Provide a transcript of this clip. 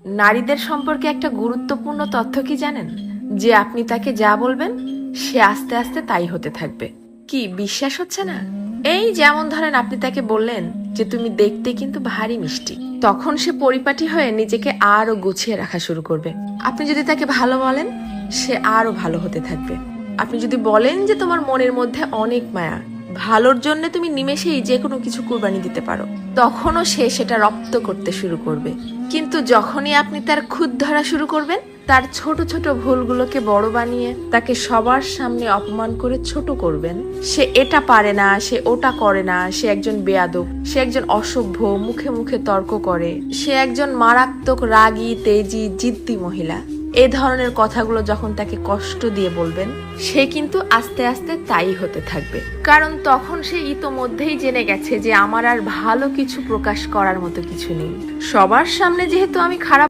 নারীদের সম্পর্কে একটা গুরুত্বপূর্ণ তথ্য কি জানেন? যে আপনি তাকে যা বলবেন সে আস্তে আস্তে তাই হতে থাকবে। কি বিশ্বাস হচ্ছে না? এই যেমন ধরেন আপনি তাকে বললেন যে তুমি দেখতে কিন্তু ভারী মিষ্টি, তখন সে পরিপাটি হয়ে নিজেকে আরো গুছিয়ে রাখা শুরু করবে। আপনি যদি তাকে ভালো বলেন সে আরো ভালো হতে থাকবে। আপনি যদি বলেন যে তোমার মনের মধ্যে অনেক মায়া, ভালোর জন্য তুমি নিমেষেই যে কোনো কিছু কুরবানি দিতে পারো, তখনও সে সেটা রপ্ত করতে শুরু করবে। কিন্তু যখনই আপনি তার খুঁত ধরা শুরু করবেন, তার ছোট ছোট ভুলগুলোকে বড় বানিয়ে তাকে সবার সামনে অপমান করে ছোট করবেন, সে এটা পারে না, সে ওটা করে না, সে একজন বেয়াদব, সে একজন অসভ্য, মুখে মুখে তর্ক করে, সে একজন মারাত্মক রাগী, তেজি, জিদ্দি মহিলা, এই ধরনের কথাগুলো যখন তাকে কষ্ট দিয়ে বলবেন, সে কিন্তু আস্তে আস্তে তাই হতে থাকবে। কারণ তখন সে ইতোমধ্যেই জেনে গেছে যে আমার আর ভালো কিছু প্রকাশ করার মতো কিছু নেই। সবার সামনে যেহেতু আমি খারাপ